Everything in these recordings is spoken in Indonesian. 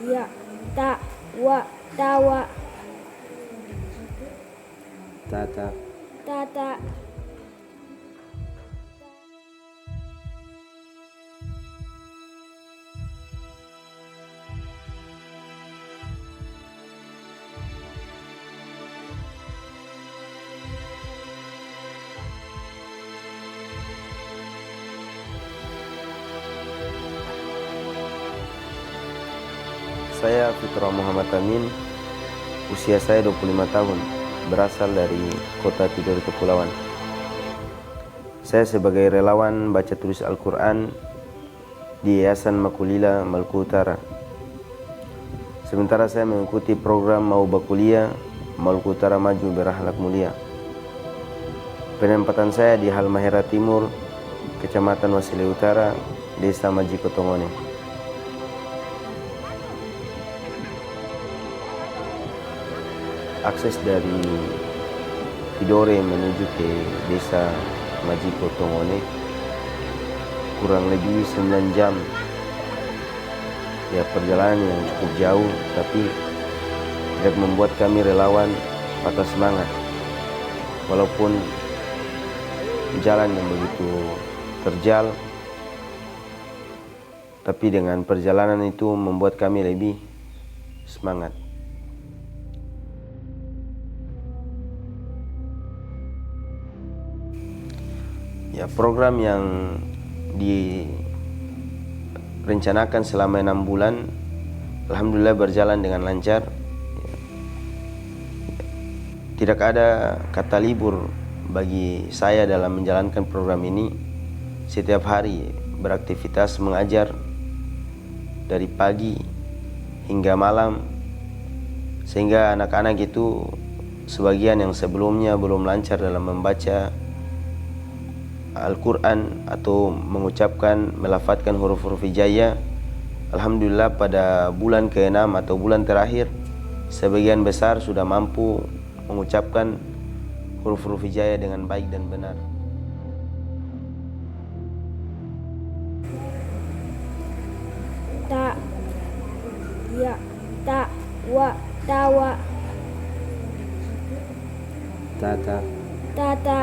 ya, ta, wa, tawa, tata, tata. Saya Fitra Muhammad Amin, usia saya 25 tahun, berasal dari kota Tidore Kepulauan. Saya sebagai relawan baca tulis Al-Quran di Yayasan Makulila, Maluku Utara. Sementara saya mengikuti program Mau Bakuliah, Maluku Utara Maju Berakhlak Mulia. Penempatan saya di Halmahera Timur, Kecamatan Wasile Utara, Desa Majiko Tongone. Akses dari Tidore menuju ke Desa Majiko Tongone kurang lebih 9 jam. Ya, perjalanan yang cukup jauh, tapi tidak membuat kami relawan patah semangat. Walaupun jalan yang begitu terjal, tapi dengan perjalanan itu membuat kami lebih semangat. Ya, program yang direncanakan selama 6 bulan, alhamdulillah berjalan dengan lancar. Tidak ada kata libur bagi saya dalam menjalankan program ini. Setiap hari beraktivitas mengajar dari pagi hingga malam, sehingga anak-anak itu sebagian yang sebelumnya belum lancar dalam membaca Al-Quran atau mengucapkan, melafadzkan huruf-huruf hijaiyah, alhamdulillah pada bulan ke-6 atau bulan terakhir sebagian besar sudah mampu mengucapkan huruf-huruf hijaiyah dengan baik dan benar. Ta, ya, ta, wa, tawa, Tata, tata,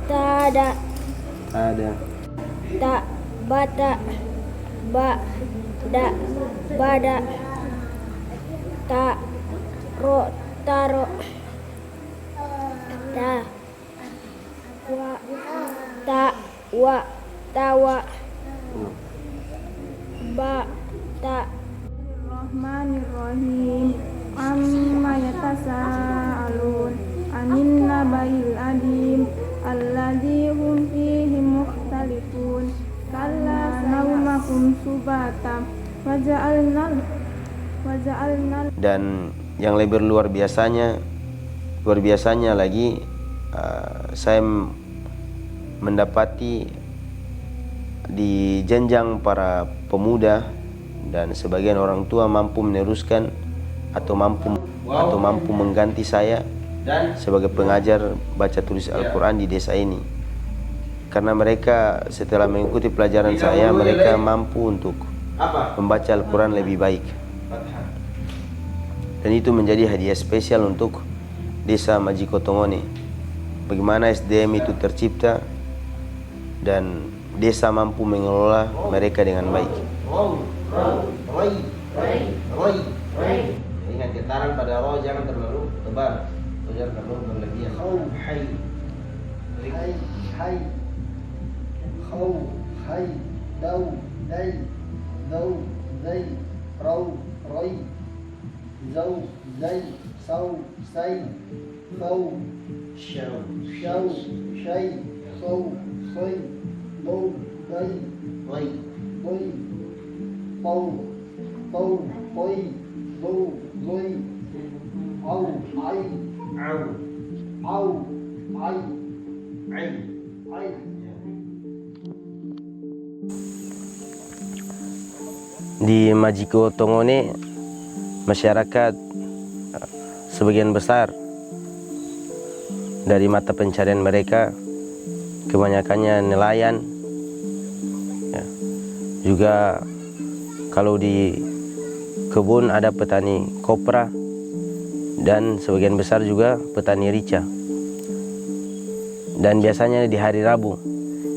tada, ada, ta, bata, ba, da, bada, ta, ro, taro, ta, wa, ta, wa, tawa, ba, ta. Bismillahirrahmanirrahim. Amma yatasaalun anin nabail adim alladzi hum fihi mukhtalifun kalla naumakum subata waja'alna dan yang lebih luar biasanya lagi, saya mendapati di jenjang para pemuda dan sebagian orang tua mampu meneruskan atau mampu mengganti saya sebagai pengajar baca tulis Al-Quran di desa ini, karena mereka setelah mengikuti pelajaran saya, mereka mampu untuk membaca Al-Quran lebih baik. Dan itu menjadi hadiah spesial untuk Desa Majiko Tongone. Bagaimana SDM itu tercipta dan desa mampu mengelola mereka dengan baik. Ingat, getaran pada roh jangan terlalu tebal, jangan terlalu berlebihan. Hai, hai, khau, hai, dau, dai, dau, dai, rau, roi, zau, zai, sau, sai, khau, shau, shau, shai, khau, khoi, bau, dai, roi, boi, pau, pau, poi, bau, goi, au, ai, au, au, ai, ai, ai. Di Majiko Tongone, masyarakat sebagian besar dari mata pencarian mereka kebanyakannya nelayan, ya. Juga Kalau di kebun ada petani kopra dan sebagian besar juga petani rica. Dan biasanya di hari Rabu.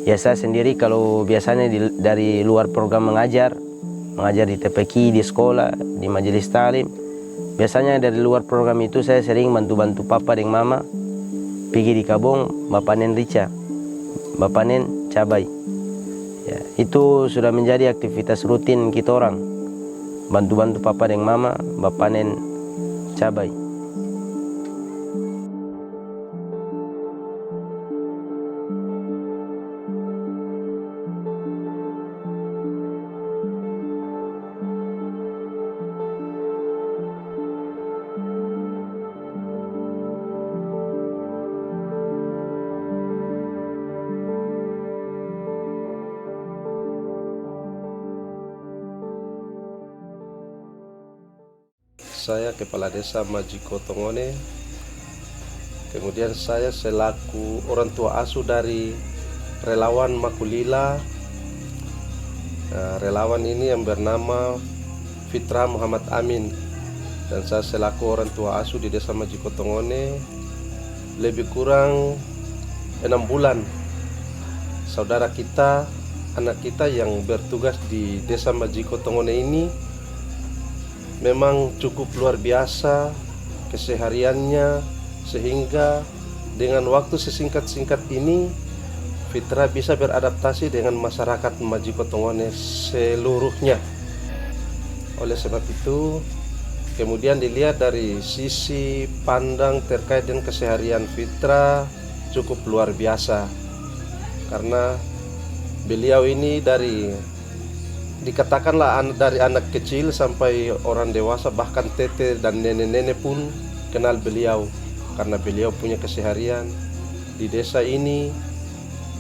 Ya saya sendiri kalau biasanya dari luar program mengajar di TPQ, di sekolah, di majelis taklim. Biasanya dari luar program itu saya sering bantu-bantu papa dan mama pergi di kabung bapanen rica, bapanen cabai. Ya, itu sudah menjadi aktivitas rutin kita orang. Bantu-bantu papa dan mama bapanen cabai. Saya Kepala Desa Majiko Tongone. Kemudian saya selaku orang tua asuh dari relawan Makulila. Relawan ini yang bernama Fitra Muhammad Amin. Dan saya selaku orang tua asuh di Desa Majiko Tongone lebih kurang 6 bulan. Saudara kita, anak kita yang bertugas di Desa Majiko Tongone ini memang cukup luar biasa kesehariannya, sehingga dengan waktu sesingkat-singkat ini Fitra bisa beradaptasi dengan masyarakat Majiko Tongone seluruhnya. Oleh sebab itu, kemudian dilihat dari sisi pandang terkait dengan keseharian Fitra cukup luar biasa, karena beliau ini dikatakanlah dari anak kecil sampai orang dewasa, bahkan tete dan nenek-nenek pun kenal beliau, karena beliau punya keseharian di desa ini.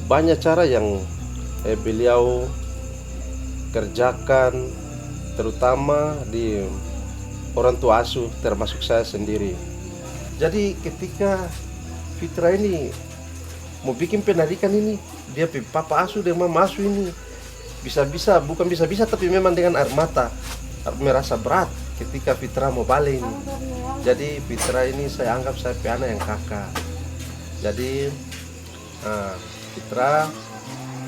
Banyak cara yang beliau kerjakan, terutama di orang tua asuh termasuk saya sendiri. Jadi ketika Fitra ini mau bikin pendidikan ini, dia papa asuh dan mama asuh ini bukan bisa tapi memang dengan air mata merasa berat ketika Fitra mau balik ini. Jadi Fitra ini saya anggap saya anak yang kakak. Jadi Fitra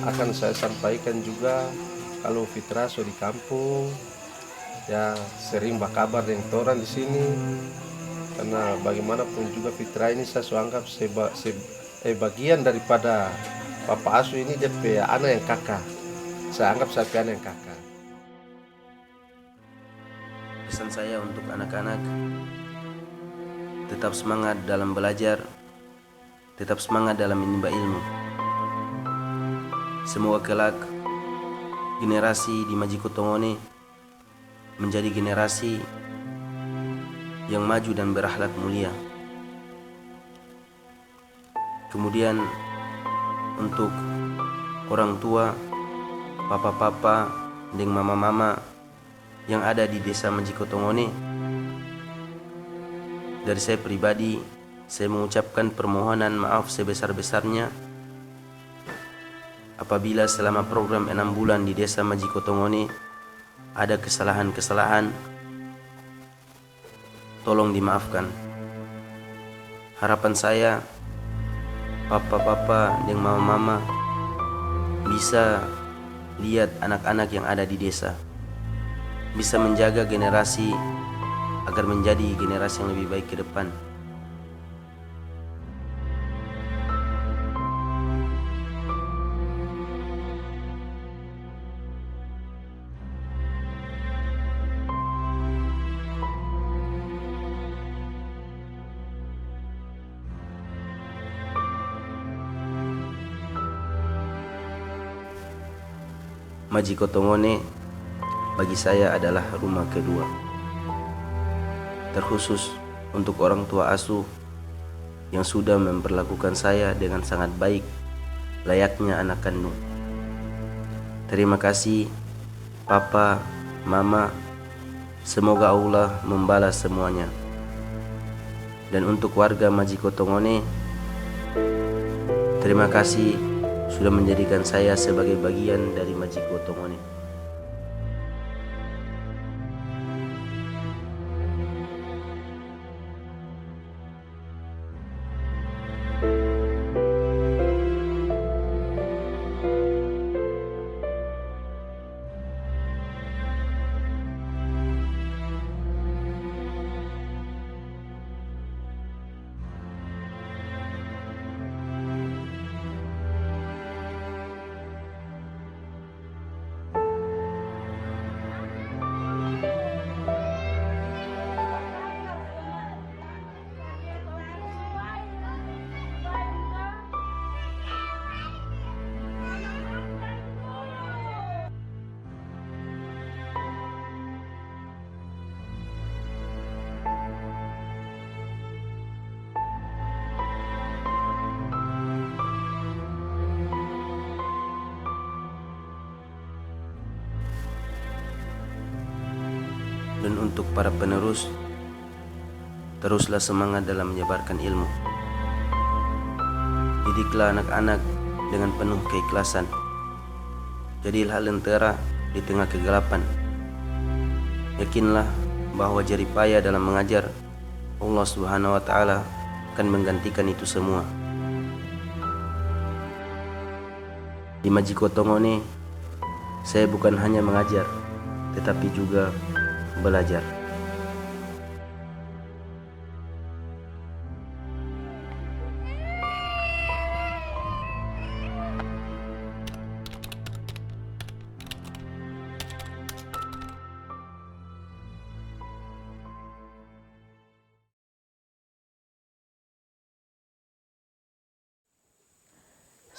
akan saya sampaikan juga, kalau Fitra so di kampung ya sering berkabar dengan orang di sini, karena bagaimanapun juga Fitra ini saya so anggap bagian daripada papa asuh ini, dia anak yang kakak. Saya anggap saya anak yang kakak. Pesan saya untuk anak-anak, tetap semangat dalam belajar, tetap semangat dalam menimba ilmu. Semoga kelak generasi di Majiko Tongone menjadi generasi yang maju dan berakhlak mulia. Kemudian untuk orang tua, papa-papa dan mama-mama yang ada di Desa Majiko Tongone, dari saya pribadi saya mengucapkan permohonan maaf sebesar-besarnya apabila selama program 6 bulan di Desa Majiko Tongone ada kesalahan-kesalahan. Tolong dimaafkan. Harapan saya papa-papa dan mama-mama bisa lihat anak-anak yang ada di desa, bisa menjaga generasi agar menjadi generasi yang lebih baik ke depan. Majiko Tongone bagi saya adalah rumah kedua, terkhusus untuk orang tua asuh yang sudah memperlakukan saya dengan sangat baik, layaknya anak kandung. Terima kasih Papa, Mama, semoga Allah membalas semuanya. Dan untuk warga Majiko Tongone, terima kasih sudah menjadikan saya sebagai bagian dari Majiko Tongone. Dan untuk para penerus, teruslah semangat dalam menyebarkan ilmu. Didiklah anak-anak dengan penuh keikhlasan. Jadilah lentera di tengah kegelapan. Yakinlah bahwa jerih payah dalam mengajar, Allah Subhanahu wa Ta'ala akan menggantikan itu semua. Di Majiko Tongone, saya bukan hanya mengajar, tetapi juga belajar.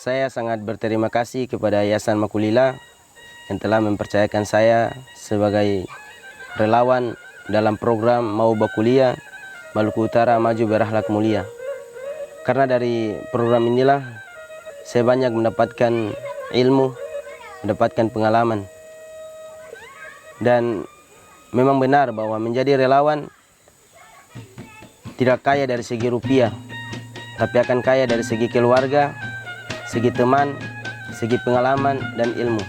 Saya sangat berterima kasih kepada Yayasan Makulila yang telah mempercayakan saya sebagai relawan dalam program Mau Bakuliah Maluku Utara Maju Berakhlak Mulia. Karena dari program inilah saya banyak mendapatkan ilmu, mendapatkan pengalaman. Dan memang benar bahwa menjadi relawan tidak kaya dari segi rupiah, tapi akan kaya dari segi keluarga, segi teman, segi pengalaman dan ilmu.